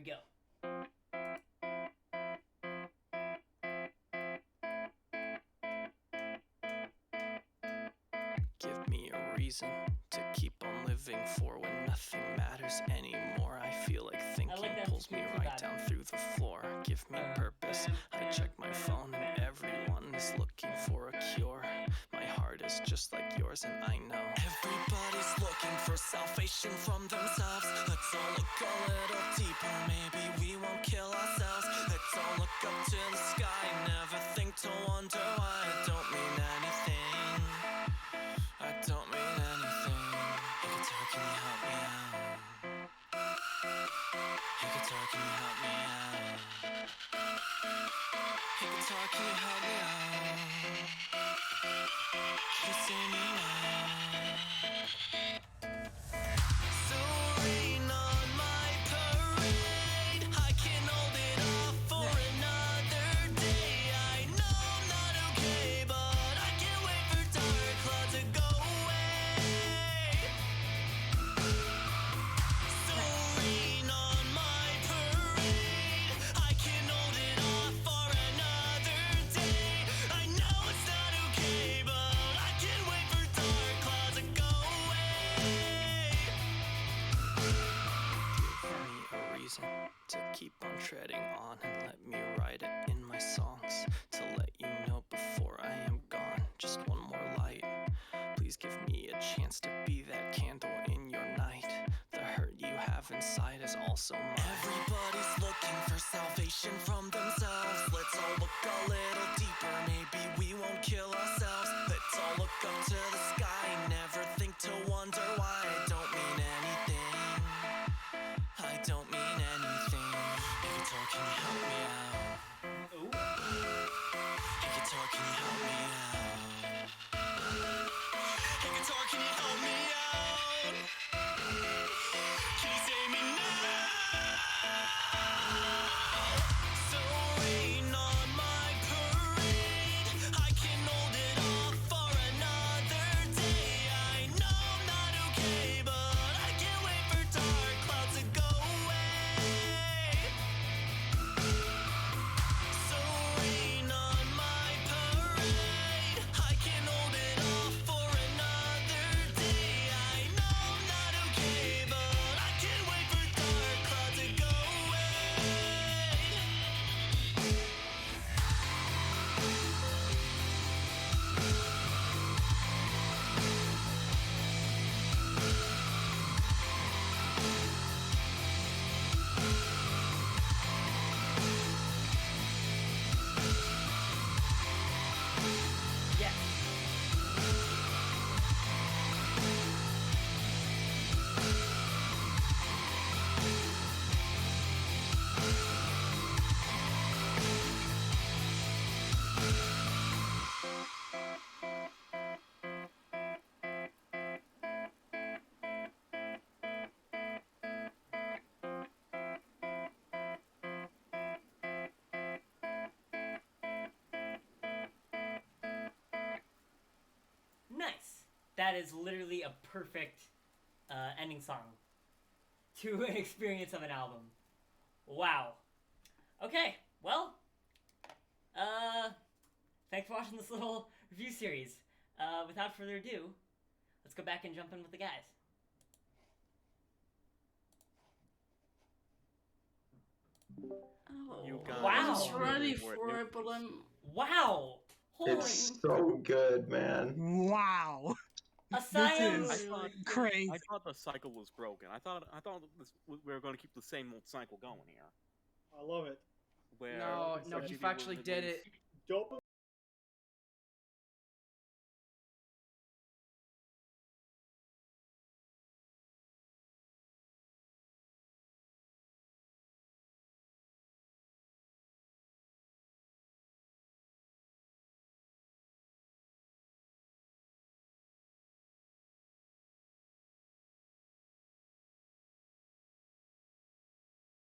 we go. Give me a reason to keep on living for when nothing matters anymore. I feel like thinking pulls me right down through the floor. Give me purpose. I check my phone and everyone is looking for a cure. My heart is just like yours and I know everybody's looking for salvation from themselves. Let's all look a little deeper. Maybe we won't kill ourselves. Let's all look up to the sky. Never think to wonder why. I don't mean anything. I don't mean anything. Hey guitar, can you help me out? Hey guitar, can you help me out? Hey guitar, can you help me out? Can you see me now? So rain on my parade. I can hold it off for another day. I know I'm not okay, but I can't wait for dark clouds to go away. So rain on my parade. I can hold it off for another day. I know it's not okay, but I can't wait for dark clouds to go away. Give me a reason to keep on treading on and let me write it in my songs to let you know before I am gone. Just one more light. Please give me a chance to be that candle in your night. The hurt you have inside is also mine. Everybody's looking for salvation from themselves. Let's all look a little deeper. Maybe we won't kill ourselves. Let's all look up to the sky. Never think to wonder why. I don't mean anything. I don't mean anything. Hey guitar, can you help me out? Ooh. Hey guitar, can you help me out? Hey guitar, can you help me out? Can you save me now? So rain on my parade. I can hold it off for another day. I know I'm not okay, but I can't wait for dark clouds to go away. So rain on my parade. I can hold it off for another day. I know I'm not okay, but I can't wait for dark clouds to go away. Yes. Nice. That is literally a perfect ending song to an experience of an album. Wow. Okay, well, thanks for watching this little review series. Without further ado, let's go back and jump in with the guys. Oh, You guys Wow. I was ready were for it, but I'm Wow. Holy. It's so good, man. Wow. Asylum. This I is thought crazy. I thought the cycle was broken. I thought we were going to keep the same old cycle going here. I love it. Where No, Resident he Evil actually was did released- it. Dopamine